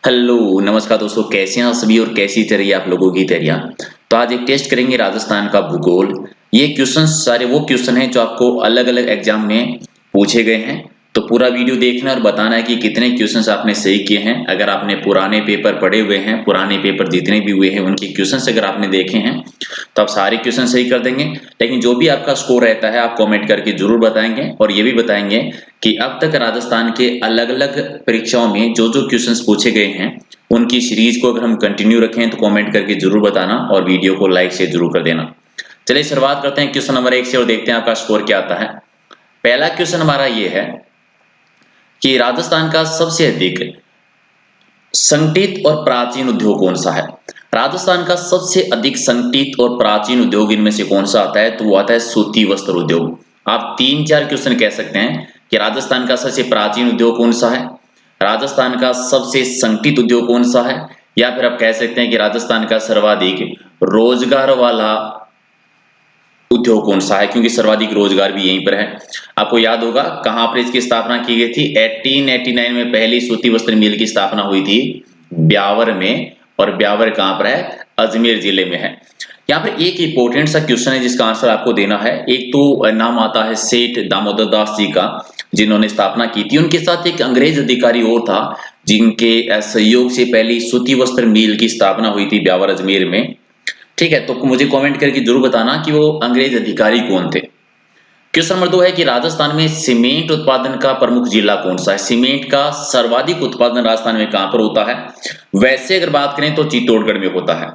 Hello नमस्कार दोस्तों, कैसे हैं आप सभी और कैसी चल रही है आप लोगों की तैयारियां। तो आज एक टेस्ट करेंगे राजस्थान का भूगोल। ये क्वेश्चन सारे वो क्वेश्चन हैं जो आपको अलग अलग एग्जाम में पूछे गए हैं। तो पूरा वीडियो देखना और बताना है कि कितने क्वेश्चंस आपने सही किए हैं। अगर आपने पुराने पेपर पढ़े हुए हैं, पुराने पेपर जितने भी हुए हैं उनके क्वेश्चंस अगर आपने देखे हैं तो आप सारे क्वेश्चन सही कर देंगे। लेकिन जो भी आपका स्कोर रहता है आप कमेंट करके जरूर बताएंगे और ये भी बताएंगे कि अब तक राजस्थान के अलग अलग परीक्षाओं में जो जो क्वेश्चंस पूछे गए हैं उनकी सीरीज को अगर हम कंटिन्यू रखें तो कमेंट करके जरूर बताना और वीडियो को लाइक शेयर जरूर कर देना। चलिए शुरुआत करते हैं क्वेश्चन नंबर 1 से और देखते हैं आपका स्कोर क्या आता है। पहला क्वेश्चन हमारा ये है कि राजस्थान का सबसे अधिक संगठित और प्राचीन उद्योग कौन सा है। राजस्थान का सबसे अधिक संगठित और प्राचीन उद्योग इनमें से कौन सा आता है, तो वो आता है सूती वस्त्र उद्योग। आप 3-4 क्वेश्चन कह सकते हैं कि राजस्थान का सबसे प्राचीन उद्योग कौन सा है, राजस्थान का सबसे संगठित उद्योग कौन सा है, या फिर आप कह सकते हैं कि राजस्थान का सर्वाधिक रोजगार वाला उद्योग कौन सा है, क्योंकि सर्वाधिक रोजगार भी यहीं पर है। आपको याद होगा कहां पर इसकी स्थापना की गई थी। 1889 में पहली सूती वस्त्र मिल की स्थापना हुई थी ब्यावर में, और ब्यावर कहां पर है, अजमेर जिले में है। यहाँ पर एक इंपॉर्टेंट सा क्वेश्चन है जिसका आंसर आपको देना है। एक तो नाम आता है सेठ दामोदर दास जी का, जिन्होंने स्थापना की थी। उनके साथ एक अंग्रेज अधिकारी और था जिनके सहयोग से पहली सूती वस्त्र मिल की स्थापना हुई थी ब्यावर अजमेर में। ठीक है, तो मुझे कमेंट करके जरूर बताना कि वो अंग्रेज अधिकारी कौन थे। क्वेश्चन नंबर 2 है कि राजस्थान में सीमेंट उत्पादन का प्रमुख जिला कौन सा है। सीमेंट का सर्वाधिक उत्पादन राजस्थान में कहां पर होता है। वैसे अगर बात करें तो चित्तौड़गढ़ में होता है।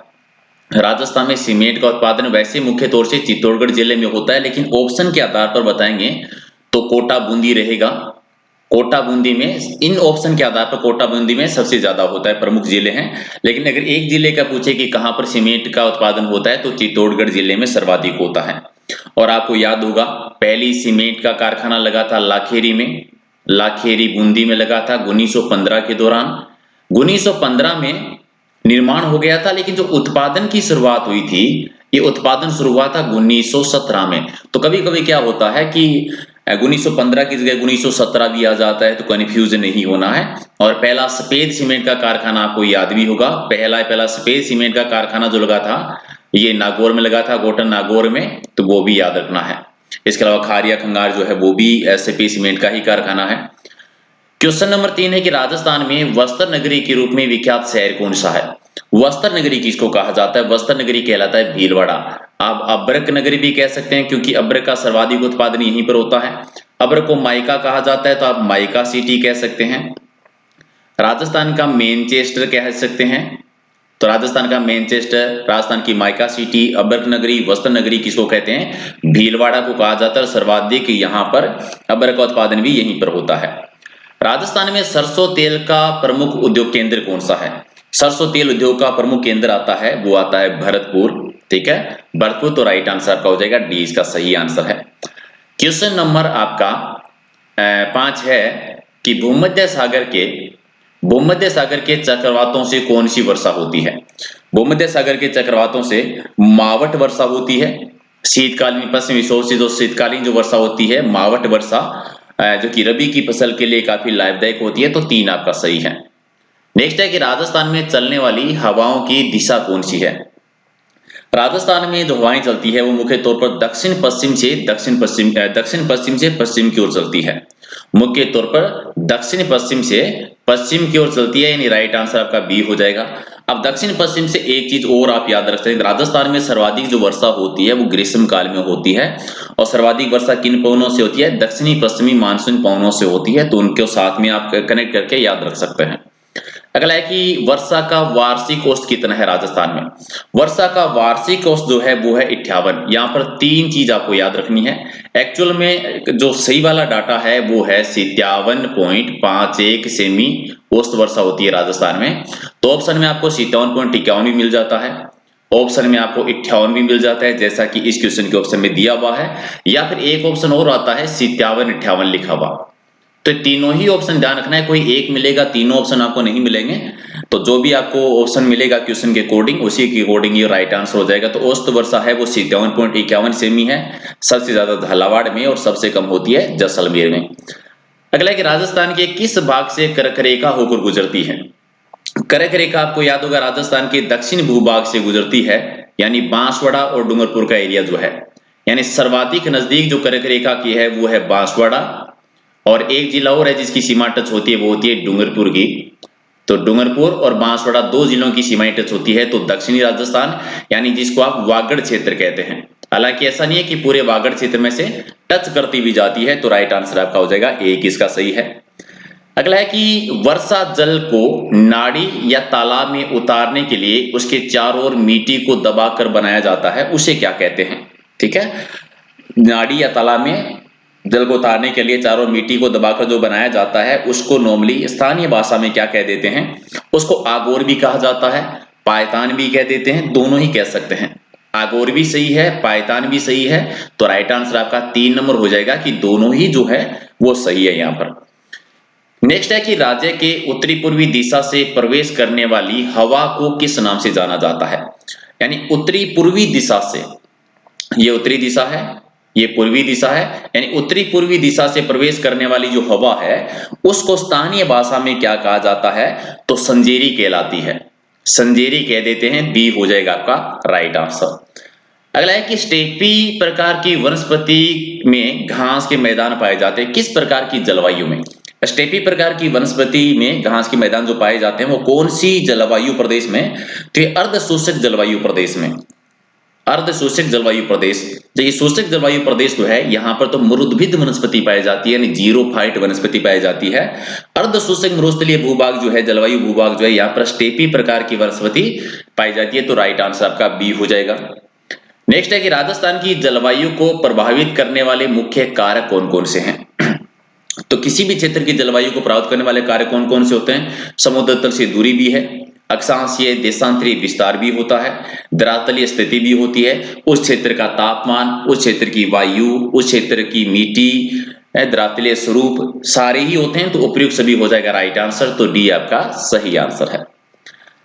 राजस्थान में सीमेंट का उत्पादन वैसे मुख्य तौर से चित्तौड़गढ़ जिले में होता है, लेकिन ऑप्शन के आधार पर बताएंगे तो कोटा बूंदी रहेगा। कोटा बूंदी में इन ऑप्शन के आधार पर कोटा बूंदी में सबसे ज्यादा होता है, प्रमुख जिले हैं। लेकिन अगर एक जिले का पूछे कि कहां पर सीमेंट का उत्पादन होता है तो चित्तौड़गढ़ जिले में सर्वाधिक होता है। और आपको याद होगा पहली सीमेंट का कारखाना लगा था लाखेरी में, लाखेरी बूंदी में लगा था 1915 के दौरान। 1915 में निर्माण हो गया था, लेकिन जो उत्पादन की शुरुआत हुई थी ये उत्पादन शुरू हुआ था 1917 में। तो कभी कभी क्या होता है कि 1915 की जगह 1917 भी आ जाता है, तो कंफ्यूजन नहीं होना है। और पहला सफेद सीमेंट का कारखाना आपको याद भी होगा, पहला सफेद सीमेंट का कारखाना जो लगा था ये नागौर में लगा था, गोटन नागौर में, तो वो भी याद रखना है। इसके अलावा खारिया खंगार जो है वो भी सफेद सीमेंट का ही कारखाना है। क्वेश्चन नंबर 3 है कि राजस्थान में वस्त्र नगरी के रूप में विख्यात शहर कौन सा है। वस्त्र नगरी किसको कहा जाता है, वस्त्र नगरी कहलाता है भीलवाड़ा। आप अब्रक नगरी भी कह सकते हैं क्योंकि अब्रक का सर्वाधिक उत्पादन यहीं पर होता है। अब्रक को माइका कहा जाता है तो आप माइका सिटी कह सकते हैं। राजस्थान का मैनचेस्टर कह सकते हैं, तो राजस्थान का मैनचेस्टर, राजस्थान की माइका सिटी, अब्रक नगरी, वस्त्र नगरी किसको कहते हैं, भीलवाड़ा को कहा जाता है। सर्वाधिक यहाँ पर अब्रक का उत्पादन भी यहीं पर होता है। राजस्थान में सरसों तेल का प्रमुख उद्योग केंद्र कौन सा है। सरसों तेल उद्योग का प्रमुख केंद्र आता है वो आता है भरतपुर। ठीक है, भरतपुर, तो राइट आंसर आपका हो जाएगा डी, इसका सही आंसर है। क्वेश्चन नंबर आपका 5 है कि भूमध्य सागर के चक्रवातों से कौन सी वर्षा होती है। भूमध्य सागर के चक्रवातों से मावट वर्षा होती है। शीतकालीन पश्चिमी विक्षोभ से जो शीतकालीन जो वर्षा होती है मावट वर्षा, जो कि रबी की फसल के लिए काफी लाभदायक होती है, तो 3 आपका सही है। नेक्स्ट है कि राजस्थान में चलने वाली हवाओं की दिशा कौन सी है। राजस्थान में जो हवाएं चलती है वो मुख्य तौर पर दक्षिण पश्चिम से पश्चिम की ओर चलती है। मुख्य तौर पर दक्षिण पश्चिम से पश्चिम की ओर चलती है, यानी राइट आंसर आपका बी हो जाएगा। अब दक्षिण पश्चिम से एक चीज और आप याद रख सकते हैं, राजस्थान में सर्वाधिक जो वर्षा होती है वो ग्रीष्म काल में होती है। और सर्वाधिक वर्षा किन पवनों से होती है, दक्षिणी पश्चिमी मानसून पवनों से होती है, तो उनके साथ में आप कनेक्ट करके याद रख सकते हैं। अगला है कि वर्षा का वार्षिक औसत कितना है राजस्थान में। वर्षा का वार्षिक औसत जो है वो है 58। यहाँ पर 3 चीज आपको याद रखनी है। एक्चुअल में जो सही वाला डाटा है वो है 57.51 सेमी औसत वर्षा होती है राजस्थान में। तो ऑप्शन में आपको 57.51 भी मिल जाता है, ऑप्शन में आपको 58 भी मिल जाता है जैसा कि इस क्वेश्चन के ऑप्शन में दिया हुआ है, या फिर एक ऑप्शन और आता है 57-58 लिखा हुआ। तो तीनों ही ऑप्शन ध्यान रखना है, कोई एक मिलेगा, तीनों ऑप्शन आपको नहीं मिलेंगे। तो जो भी आपको ऑप्शन मिलेगा क्वेश्चन के अकॉर्डिंग उसी के अकॉर्डिंग ये राइट आंसर हो जाएगा। तो औसत वर्षा है वो 57.51 सेमी है, सबसे ज्यादा झालावाड़ में और सबसे कम होती है जैसलमेर में। अगला है कि राजस्थान के किस भाग से कर्क रेखा होकर गुजरती है। कर्क रेखा आपको याद होगा राजस्थान के दक्षिण भूभाग से गुजरती है, यानी बांसवाड़ा और डूंगरपुर का एरिया जो है, यानी सर्वाधिक नजदीक जो कर्क रेखा की है वो है बांसवाड़ा, और एक जिला और है जिसकी सीमा टच होती है, वो होती है डूंगरपुर की। तो डूंगरपुर और बांसवाड़ा दो जिलों की सीमाएं टच होती है, तो दक्षिणी राजस्थान यानी जिसको आप वागड़ क्षेत्र कहते हैं। हालांकि ऐसा नहीं है कि पूरे वागड़ क्षेत्र में से टच करती भी जाती है, तो राइट आंसर आपका हो जाएगा ए, इसका सही है। अगला है कि वर्षा जल को नाड़ी या तालाब में उतारने के लिए उसके चारों ओर मिट्टी को दबाकर बनाया जाता है, उसे क्या कहते हैं? ठीक है, नाड़ी या तालाब में जल को उतारने के लिए चारों मिट्टी को दबाकर जो बनाया जाता है उसको नॉर्मली स्थानीय भाषा में क्या कह देते हैं? उसको आगोर भी कहा जाता है, पायतान भी कह देते हैं, दोनों ही कह सकते हैं। आगोर भी सही है, पायतान भी सही है, तो राइट आंसर आपका 3 नंबर हो जाएगा कि दोनों ही जो है वो सही है यहाँ पर। नेक्स्ट है कि राज्य के उत्तरी पूर्वी दिशा से प्रवेश करने वाली हवा को किस नाम से जाना जाता है? यानी उत्तरी पूर्वी दिशा से, ये उत्तरी दिशा है, ये पूर्वी दिशा है, यानी उत्तरी पूर्वी दिशा से प्रवेश करने वाली जो हवा है उसको स्थानीय भाषा में क्या कहा जाता है? तो संजेरी कहलाती है, संजेरी कह देते हैं, बी हो जाएगा आपका राइट आंसर। अगला है कि स्टेपी प्रकार की वनस्पति में घास के मैदान पाए जाते हैं, किस प्रकार की जलवायु में? स्टेपी प्रकार की वनस्पति में घास के मैदान जो पाए जाते हैं वो कौन सी जलवायु प्रदेश में? तो ये अर्ध शुष्क जलवायु प्रदेश में, अर्ध शुष्क जलवायु प्रदेश। जो ये शुष्क जलवायु प्रदेश जो है यहाँ पर तो मरुद्भिद वनस्पति पाई जाती है, यानी जीरोफाइट वनस्पति पाई जाती है। अर्ध शुष्क मरुस्थलीय भूभाग जो है, जलवायु भूभाग जो है, यहाँ पर स्टेपी प्रकार की वनस्पति पाई जाती है, तो राइट आंसर आपका बी हो जाएगा। नेक्स्ट है कि राजस्थान की जलवायु को प्रभावित करने वाले मुख्य कारक कौन कौन से हैं? तो किसी भी क्षेत्र की जलवायु को प्रभावित करने वाले कारक कौन कौन से होते हैं? समुद्र तल से दूरी भी है, अक्षांशीय देशांतरी विस्तार भी होता है, धरातलीय स्थिति भी होती है, उस क्षेत्र का तापमान, उस क्षेत्र की वायु, उस क्षेत्र की मिट्टी, धरातलीय स्वरूप, सारे ही होते हैं, तो उपयुक्त सभी हो जाएगा राइट आंसर, तो डी आपका सही आंसर है।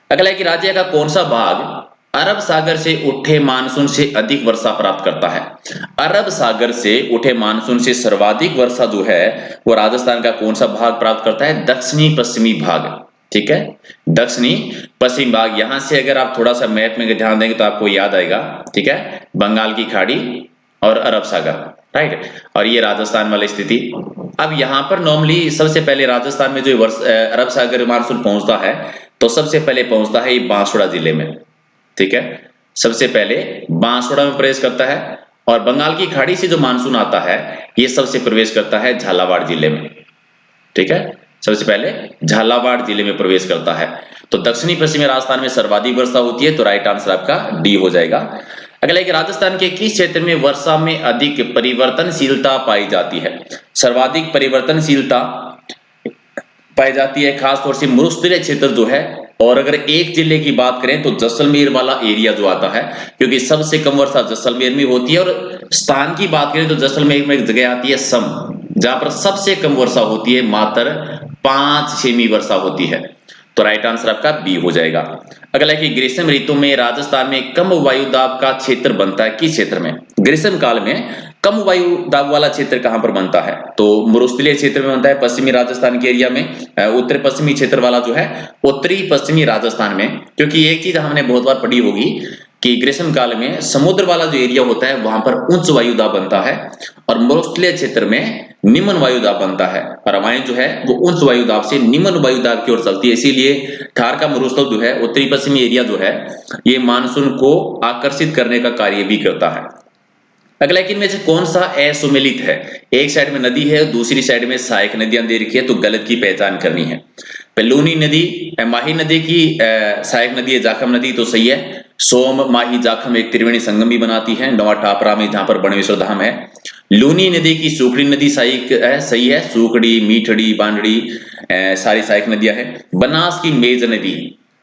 अगला है कि राज्य का कौन सा भाग अरब सागर से उठे मानसून से अधिक वर्षा प्राप्त करता है? अरब सागर से उठे मानसून से सर्वाधिक वर्षा जो है वो राजस्थान का कौन सा भाग प्राप्त करता है? दक्षिणी पश्चिमी भाग। ठीक है, दक्षिणी पश्चिमी भाग। यहां से अगर आप थोड़ा सा मैप में ध्यान देंगे तो आपको याद आएगा, ठीक है, बंगाल की खाड़ी और अरब सागर, राइट, और ये राजस्थान वाली स्थिति। अब यहाँ पर नॉर्मली सबसे पहले राजस्थान में जो अरब सागर मानसून पहुंचता है तो सबसे पहले पहुंचता है ये बांसवाड़ा जिले में, ठीक है, सबसे पहले बांसवाड़ा में प्रवेश करता है, और बंगाल की खाड़ी से जो मानसून आता है ये सबसे प्रवेश करता है झालावाड़ जिले में, ठीक है, सबसे पहले झालावाड़ जिले में प्रवेश करता है। तो दक्षिणी पश्चिमी राजस्थान में सर्वाधिक वर्षा होती है, तो राइट आंसर आपका डी हो जाएगा। अगला एक, राजस्थान के किस क्षेत्र में वर्षा में अधिक परिवर्तनशीलता पाई जाती है? सर्वाधिक परिवर्तनशीलता पाई जाती है खास तौर से मरुस्थलीय क्षेत्र जो है, और अगर एक जिले की बात करें तो जैसलमेर वाला एरिया जो आता है, क्योंकि सबसे कम वर्षा जैसलमेर में होती है, और स्थान की बात करें तो जैसलमेर में एक जगह आती है सम, जहां पर सबसे कम वर्षा होती है, मात्र 5 सेमी वर्षा होती है, तो राइट आंसर आपका बी हो जाएगा। अगला है कि ग्रीष्म ऋतु में राजस्थान में कम वायुदाब का क्षेत्र बनता है किस क्षेत्र में? ग्रीष्म काल में कम वायु दाब वाला क्षेत्र कहां पर बनता है? तो मरुस्थलीय क्षेत्र में बनता है, पश्चिमी राजस्थान के एरिया में, उत्तर पश्चिमी क्षेत्र वाला जो है उत्तरी पश्चिमी राजस्थान में, क्योंकि एक चीज हमने बहुत बार पढ़ी होगी कि ग्रीष्म काल में समुद्र वाला जो एरिया होता है वहां पर उच्च वायुदाब बनता है, और मरुस्थलीय क्षेत्र में निम्न वायुदाब बनता है, और हवाएं जो है वो उच्च वायुदाब से निम्न वायुदाब की ओर चलती है, इसीलिए थार का मरुस्थल जो है, उत्तरी पश्चिमी एरिया जो है, ये मानसून को आकर्षित करने का कार्य भी करता है। अगला कि इनमें से कौन सा असुमेलित है? एक साइड में नदी है, दूसरी साइड में सहायक नदियां दे रखी है, तो गलत की पहचान करनी है। लूनी नदी, माही नदी की सहायक नदी है जाखम नदी, तो सही है। सोम, माही, जाखम एक त्रिवेणी संगम भी बनाती है नवा टापरा में, जहां पर बणवेश्वर धाम है। लूनी नदी की सूखड़ी नदी सहायक है, सही है, सूखड़ी, मीठड़ी, बांडड़ी सारी सहायक नदियां हैं। बनास की मेज नदी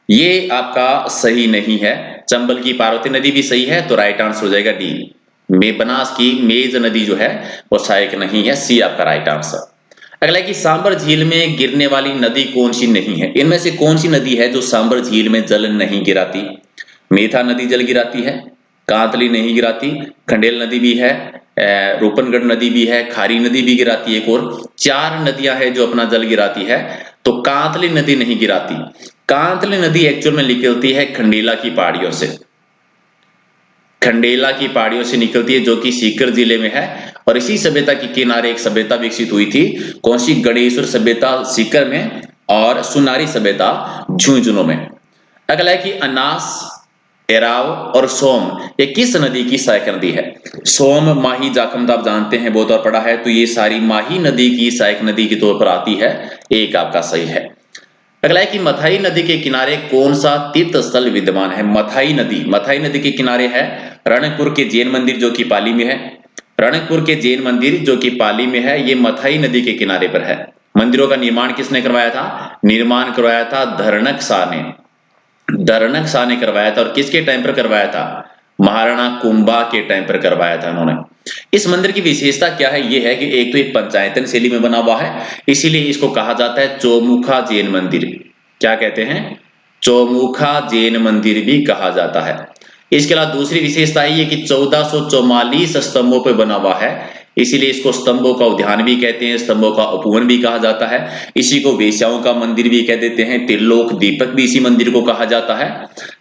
ये आपका सही नहीं है। चंबल की पार्वती नदी भी सही है, तो राइट आंसर हो जाएगा डी। बनास की मेज नदी जो है वो सहायक नहीं है, सी आपका राइट आंसर। अगला कि सांबर झील में गिरने वाली नदी कौन सी नहीं है? इनमें से कौन सी नदी है जो सांबर झील में जल नहीं गिराती? मेथा नदी जल गिराती है, कांतली नहीं गिराती, खंडेल नदी भी है, रूपनगढ़ नदी भी है, खारी नदी भी गिराती है, एक और 4 नदियां हैं जो अपना जल गिराती है, तो कांतली नदी नहीं गिराती। कांतली नदी एक्चुअल में निकलती है खंडेला की पहाड़ियों से, खंडेला की पहाड़ियों से निकलती है, जो कि सीकर जिले में है। और इसी सभ्यता के किनारे एक सभ्यता विकसित हुई थी, कौन सी? गणेश्वर सभ्यता सीकर में और सुनारी सभ्यता झुंझुनू में। अगला है कि अनास, एराव और सोम ये किस नदी की सहायक नदी है? सोम, माही, जाखम तो आप जानते हैं, बहुत बार पढ़ा है, तो ये सारी माही नदी की सहायक नदी के तौर पर आती है। एक आपका सही है। अगला है कि मथाई नदी के किनारे कौन सा तीर्थ स्थल विद्यमान है? मथाई नदी के किनारे है रणकपुर के जैन मंदिर, जो कि पाली में है। रणकपुर के जैन मंदिर जो कि पाली में है, ये मथाई नदी के किनारे पर है। मंदिरों का निर्माण किसने करवाया था? निर्माण करवाया था धरणक शाह ने। धरणक शाह ने करवाया था। और किसके टाइम पर करवाया था? महाराणा कुंभा के टाइम पर करवाया था उन्होंने। इस मंदिर की विशेषता क्या है? ये है कि एक तो ये पंचायतन शैली में बना हुआ है, इसीलिए इसको कहा जाता है चौमुखा जैन मंदिर। क्या कहते हैं? चौमुखा जैन मंदिर भी कहा जाता है। इसके अलावा दूसरी विशेषता ये कि 1444 स्तंभों पर बना हुआ है, इसीलिए इसको स्तंभों का उद्यान भी कहते हैं, स्तंभों का उपवन भी कहा जाता है। इसी को वेश्याओं का मंदिर भी कह देते हैं, त्रिलोक दीपक भी इसी मंदिर को कहा जाता है।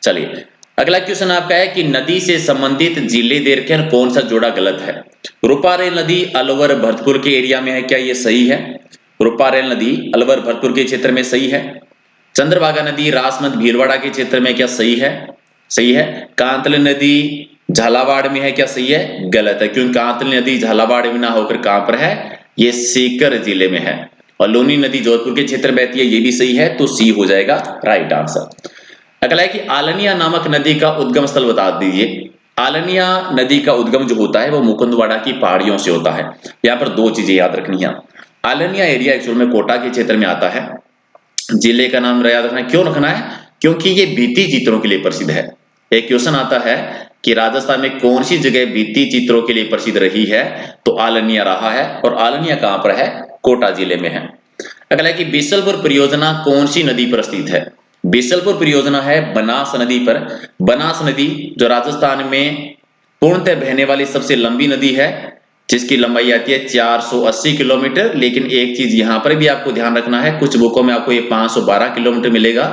चलिए अगला क्वेश्चन आपका है कि नदी से संबंधित जिले देखें कौन सा जोड़ा गलत है? रूपारेल नदी अलवर भरतपुर के एरिया में है, क्या ये सही है? रूपारेल नदी अलवर भरतपुर के क्षेत्र में सही है। चंद्रभागा नदी राजमंद भीलवाड़ा के क्षेत्र में, क्या सही है? सही है। कांतली नदी झालावाड़ में है, क्या सही है? गलत है, क्योंकि कांतली नदी झालावाड़ में ना होकर कहां पर है? ये सीकर जिले में है। और लूनी नदी जोधपुर के क्षेत्र में बहती है, ये भी सही है, तो सी हो जाएगा राइट आंसर। अगला है कि आलनिया नामक नदी का उद्गम स्थल बता दीजिए। आलनिया नदी का उद्गम जो होता है वो मुकुंदवाड़ा की पहाड़ियों से होता है। यहाँ पर दो चीजें याद रखनी है। आलनिया एरिया एक्चुअल में कोटा के क्षेत्र में आता है। जिले का नाम याद रखना है। क्यों रखना है? क्योंकि ये भित्ति चित्रों के लिए प्रसिद्ध है। एक क्वेश्चन आता है कि राजस्थान में कौन सी जगह भित्ति चित्रों के लिए प्रसिद्ध रही है? तो आलनिया रहा है। और आलनिया कहां पर है? कोटा जिले में है। अगला है कि बीसलपुर परियोजना कौन सी नदी पर स्थित है? बीसलपुर परियोजना है बनास नदी पर। बनास नदी जो राजस्थान में पूर्णतः बहने वाली सबसे लंबी नदी है, जिसकी लंबाई आती है 480 किलोमीटर। लेकिन एक चीज यहां पर भी आपको ध्यान रखना है, कुछ बुकों में आपको ये 512 किलोमीटर मिलेगा,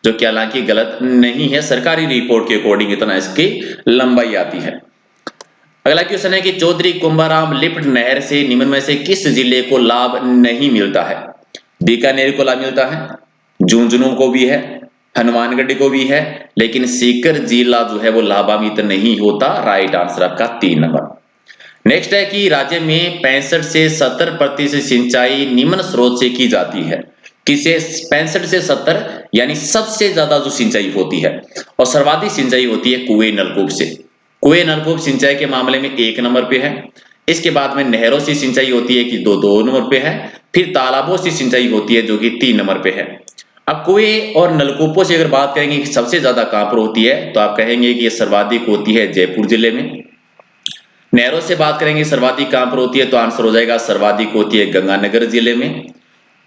जो कि हालांकि गलत नहीं है, सरकारी रिपोर्ट के अकॉर्डिंग इतना इसकी लंबाई आती है। अगला क्वेश्चन है कि चौधरी कुंभाराम लिफ्ट नहर से निम्न में से किस जिले को लाभ नहीं मिलता है? बीकानेर को लाभ मिलता है, झुंझुनू को भी है, हनुमानगढ़ को भी है, लेकिन सीकर जिला जो है वो लाभान्वित नहीं होता। राइट आंसर आपका 3 नंबर। नेक्स्ट है कि राज्य में 65 से 70% सिंचाई निम्न स्रोत से की जाती है। किसे? 65 से 70 यानी सबसे ज्यादा जो सिंचाई होती है, और सर्वाधिक सिंचाई होती है कुएं नलकूप से। कुएं नलकूप सिंचाई के मामले में 1 नंबर पे है। इसके बाद में नहरों से सिंचाई होती है कि 2 नंबर पे है। फिर तालाबों से सिंचाई होती है जो कि 3 नंबर पे है। अब कुएं और नलकूपों से अगर बात करेंगे कि सबसे ज्यादा कहां पर होती है, तो आप कहेंगे कि ये सर्वाधिक होती है जयपुर जिले में। नहरों से बात करेंगे सर्वाधिक कहां पर होती है, तो आंसर हो जाएगा सर्वाधिक होती है गंगानगर जिले में।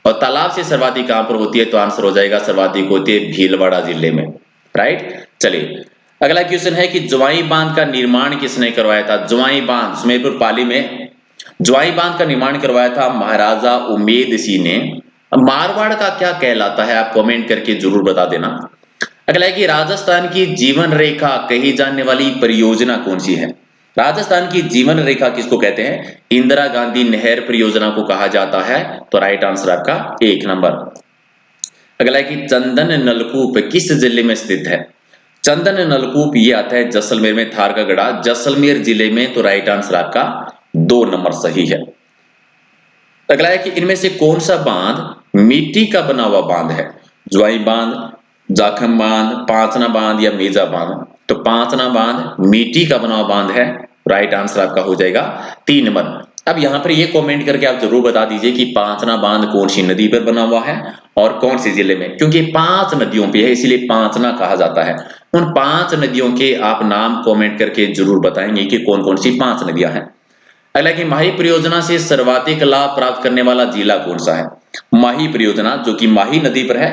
और तालाब से सर्वाधिक कहां पर होती है, तो आंसर हो जाएगा सर्वाधिक होती है भीलवाड़ा जिले में। राइट। चलिए अगला क्वेश्चन है कि ज्वाई बांध का निर्माण किसने करवाया था? ज्वाई बांध सुमेरपुर पाली में ज्वाई बांध का निर्माण करवाया था महाराजा उमेद सिंह ने। मारवाड़ का क्या कहलाता है, आप कमेंट करके जरूर बता देना। अगला है कि राजस्थान की जीवन रेखा कही जाने वाली परियोजना कौन सी है? राजस्थान की जीवन रेखा किसको कहते हैं? इंदिरा गांधी नहर परियोजना को कहा जाता है। तो राइट आंसर आपका 1 नंबर। अगला है कि चंदन नलकूप किस जिले में स्थित है? चंदन नलकूप ये आता है जैसलमेर में, थार का गढ़ा जैसलमेर जिले में। तो राइट आंसर आपका 2 नंबर सही है। अगला है कि इनमें से कौन सा बांध मिट्टी का बना हुआ बांध है? ज्वाई बांध, जाखम बांध, पांचना बांध या मेजा बांध? तो पांचना बांध मिट्टी का बना हुआ बांध है। राइट आंसर आपका हो जाएगा 3 नंबर। अब यहां पर ये कमेंट करके आप जरूर बता दीजिए कि पांचना बांध कौन सी नदी पर बना हुआ है और कौन से जिले में, क्योंकि 5 नदियों पे है इसीलिए पांचना कहा जाता है। उन 5 नदियों के आप नाम कमेंट करके जरूर बताएंगे कि कौन कौन सी 5 नदियां हैं। अगला कि माही परियोजना से सर्वाधिक लाभ प्राप्त करने वाला जिला कौन सा है? माही परियोजना जो कि माही नदी पर है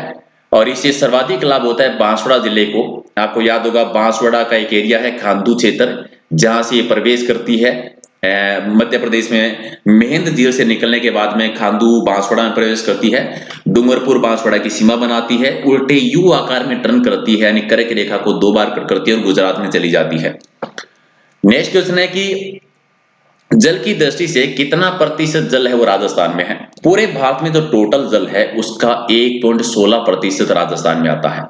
और इससे सर्वाधिक लाभ होता है बांसवाड़ा जिले को। आपको याद होगा बांसवाड़ा का एक एरिया है खांडू क्षेत्र, जहां से ये प्रवेश करती है मध्य प्रदेश में मेहंद झील से निकलने के बाद में खांडू बांसवाड़ा में प्रवेश करती है, डूंगरपुर बांसवाड़ा की सीमा बनाती है, उल्टे यू आकार में टर्न करती है, यानी कर्क रेखा को 2 बार कट करती है और गुजरात में चली जाती है। नेक्स्ट क्वेश्चन है कि जल की दृष्टि से कितना प्रतिशत जल है वो राजस्थान में है? पूरे भारत में जो टोटल जल है उसका 1.16% राजस्थान में आता है।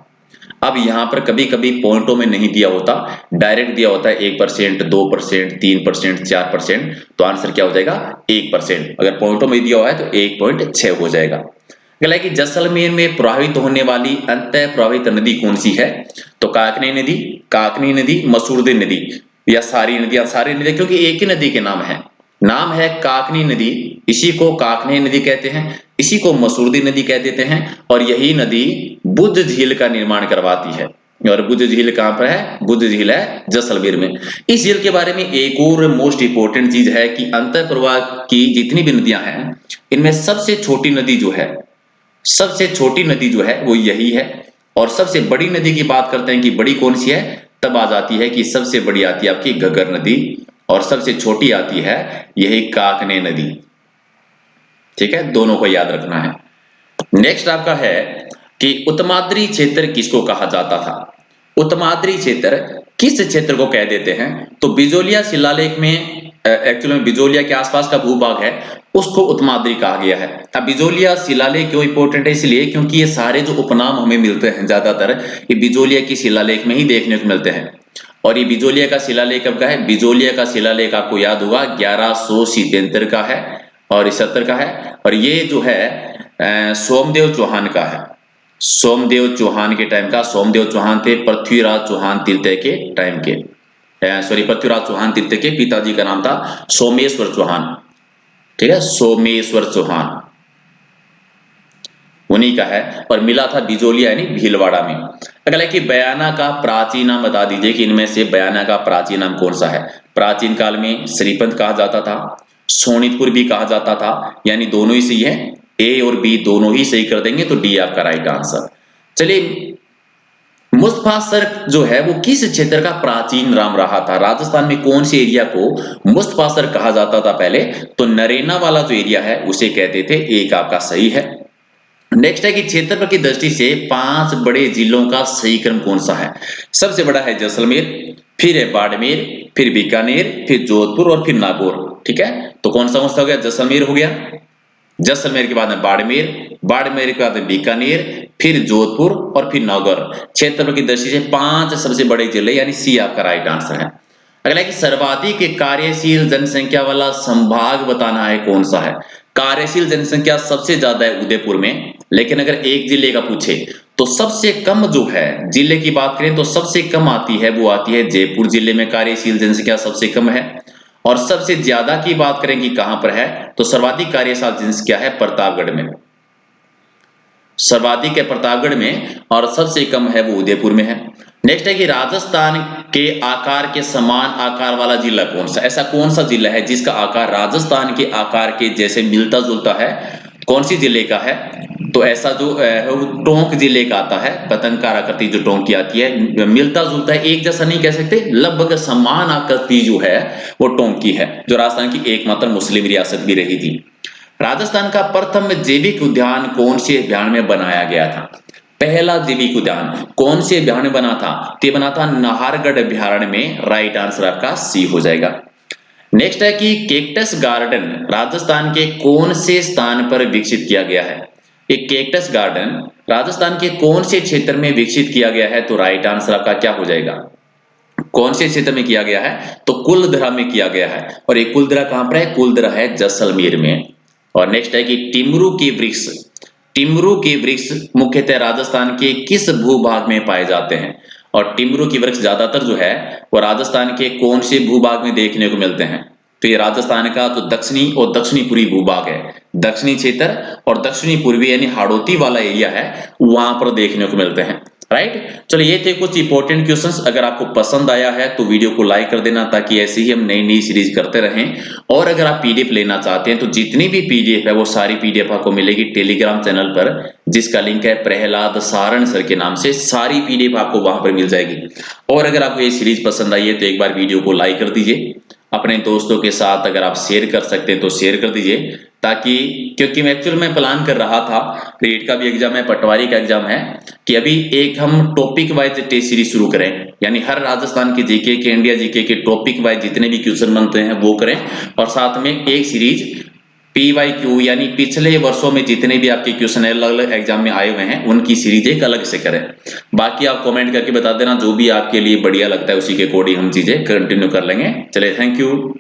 अब यहाँ पर कभी कभी पॉइंटों में नहीं दिया होता, डायरेक्ट दिया होता है 1%, 2%, 3%, 4%, तो आंसर क्या हो जाएगा 1%। अगर पॉइंटों में दिया हुआ है तो 1.6 हो जाएगा। अगला है कि जैसलमेर में प्रवाहित होने वाली अंतः प्रवाहित नदी कौन सी है? तो काकनी नदी, मसूरदी नदी या सारी नदी, क्योंकि एक ही नदी के नाम है काकनी नदी, इसी को काकनी नदी कहते हैं, इसी को मसूरदी नदी कह देते हैं, और यही नदी बुद्ध झील का निर्माण करवाती है। और बुद्ध झील कहां पर है? बुद्ध झील है जैसलमेर में। इस झील के बारे में एक और मोस्ट इंपोर्टेंट चीज है कि अंतर प्रवाह की जितनी भी नदियां हैं इनमें सबसे छोटी नदी जो है वो यही है। और सबसे बड़ी नदी की बात करते हैं कि बड़ी कौन सी है, तब आ जाती है कि सबसे बड़ी आती है आपकी घग्गर नदी, और सबसे छोटी आती है यही काकने नदी। ठीक है, दोनों को याद रखना है। नेक्स्ट आपका है कि उत्तमाद्री क्षेत्र किसको कहा जाता था? उत्तमाद्री क्षेत्र किस क्षेत्र को कह देते हैं? तो बिजोलिया शिलालेख में एक्चुअली में बिजोलिया के आसपास का भूभाग है उसको उत्तमाद्री कहा गया है। अब बिजोलिया शिलालेख क्यों इंपॉर्टेंट है? इसलिए क्योंकि ये सारे जो उपनाम हमें मिलते हैं ज्यादातर ये बिजोलिया की शिलालेख में ही देखने को मिलते हैं। और ये बिजोलिया का शिलालेख कब का है? बिजोलिया का शिलालेख आपको याद होगा 1177 का है और 77 का है, और ये जो है सोमदेव चौहान का है। सोमदेव चौहान के टाइम का, सोमदेव चौहान थे पृथ्वीराज चौहान तृतीय के टाइम के, पृथ्वीराज चौहान तृतीय के पिताजी का नाम था सोमेश्वर चौहान। ठीक है, सोमेश्वर चौहान उन्हीं का है, और मिला था बिजोलिया यानी भीलवाड़ा में। अगला है कि बयाना का प्राचीन नाम बता दीजिए कि इनमें से बयाना का प्राचीन नाम कौन सा है? प्राचीन काल में श्रीपंत कहा जाता था, सोनितपुर भी कहा जाता था, यानी दोनों ही सही है, ए और बी दोनों ही सही कर देंगे तो डी आपका राइट आंसर। चलिए, मुस्तफासर जो है वो किस क्षेत्र का प्राचीन नाम रहा था? राजस्थान में कौन से एरिया को मुस्तफासर कहा जाता था पहले? तो नरेना वाला जो एरिया है उसे कहते थे, एक आपका सही है। नेक्स्ट है कि क्षेत्रफल की दृष्टि से 5 बड़े जिलों का सही क्रम कौन सा है? सबसे बड़ा है जैसलमेर, फिर है बाड़मेर, फिर बीकानेर, फिर जोधपुर और फिर नागौर। ठीक है, तो कौन सा हो गया? जैसलमेर हो गया, जैसलमेर के बाद में बाड़मेर, बाड़मेर के बाद में बीकानेर, फिर जोधपुर और फिर नागौर। क्षेत्रफल की दृष्टि से 5 सबसे बड़े जिले, यानी सी आपका राइट आंसर है। अगला है कि सर्वाधिक कार्यशील जनसंख्या वाला संभाग बताना है, कौन सा है? कार्यशील जनसंख्या सबसे ज्यादा है उदयपुर में, लेकिन अगर एक जिले का पूछे तो सबसे कम जो है जिले की बात करें तो सबसे कम आती है वो आती है जयपुर जिले में, कार्यशील जनसंख्या सबसे कम है। और सबसे ज्यादा की बात करें कि कहां पर है तो सर्वाधिक कार्यशील जनसंख्या है प्रतापगढ़ में, सर्वाधिक है प्रतापगढ़ में, और सबसे कम है वो उदयपुर में है। नेक्स्ट है कि राजस्थान के आकार के समान आकार वाला जिला कौन सा? ऐसा कौन सा जिला है जिसका आकार राजस्थान के आकार के जैसे मिलता जुलता है? कौन सी जिले का है? तो ऐसा जो टोंक जिले का आता है, पतंगकार आकृति जो टोंक की आती है, मिलता जुलता है, एक जैसा नहीं कह सकते, लगभग समान आकृति जो है वो टोंक की है, जो राजस्थान की एकमात्र मुस्लिम रियासत भी रही थी। राजस्थान का प्रथम जैविक उद्यान कौन से अभ्यारण्य में बनाया गया था? पहला जैविक उद्यान कौन से अभ्यारण्य में बना था? तो बना था नाहरगढ़ अभ्यारण्य में, राइट आंसर आपका सी हो जाएगा। नेक्स्ट है कि कैक्टस गार्डन राजस्थान के कौन से स्थान पर विकसित किया गया है? एक कैक्टस गार्डन राजस्थान के कौन से क्षेत्र में विकसित किया गया है? तो राइट आंसर आपका क्या हो जाएगा? कौन से क्षेत्र में किया गया है? तो कुलधरा में किया गया है, और एक कुलधरा कहां पर है? कुलधरा है जैसलमेर में। और नेक्स्ट है कि टिमरू के वृक्ष मुख्यतः राजस्थान के किस भूभाग में पाए जाते हैं? और टिमरू की वृक्ष ज्यादातर जो है वो राजस्थान के कौन से भूभाग में देखने को मिलते हैं? तो ये राजस्थान का तो दक्षिणी और दक्षिणी पूर्वी भूभाग है, दक्षिणी क्षेत्र और दक्षिणी पूर्वी यानी हाड़ौती वाला एरिया है, वहां पर देखने को मिलते हैं। राइट, चलो ये थे कुछ इंपॉर्टेंट क्वेश्चंस। अगर आपको पसंद आया है तो वीडियो को लाइक कर देना, ताकि ऐसे ही हम नई नई सीरीज करते रहें। और अगर आप पीडीएफ लेना चाहते हैं तो जितनी भी पीडीएफ है वो सारी पीडीएफ आपको मिलेगी टेलीग्राम चैनल पर, जिसका लिंक है प्रहलाद सारण सर के नाम से, सारी पीडीएफ आपको वहां पर मिल जाएगी। और अगर आपको ये सीरीज पसंद आई है तो एक बार वीडियो को लाइक कर दीजिए अपने दोस्तों के साथ अगर आप शेयर कर सकते हैं तो शेयर कर दीजिए, ताकि क्योंकि मैं एक्चुअल में प्लान कर रहा था, रीट का भी एग्जाम है, पटवारी का एग्जाम है, कि अभी एक हम टॉपिक वाइज टेस्ट सीरीज शुरू करें, यानी हर राजस्थान के जीके के, इंडिया जीके के टॉपिक वाइज जितने भी क्वेश्चन बनते हैं वो करें, और साथ में एक सीरीज PYQ यानी पिछले वर्षों में जितने भी आपके क्वेश्चन अलग अलग एग्जाम में आए हुए हैं उनकी सीरीज एक अलग से करें। बाकी आप कमेंट करके बता देना, जो भी आपके लिए बढ़िया लगता है उसी के अकॉर्डिंग हम चीजें कंटिन्यू कर लेंगे। चलिए, थैंक यू।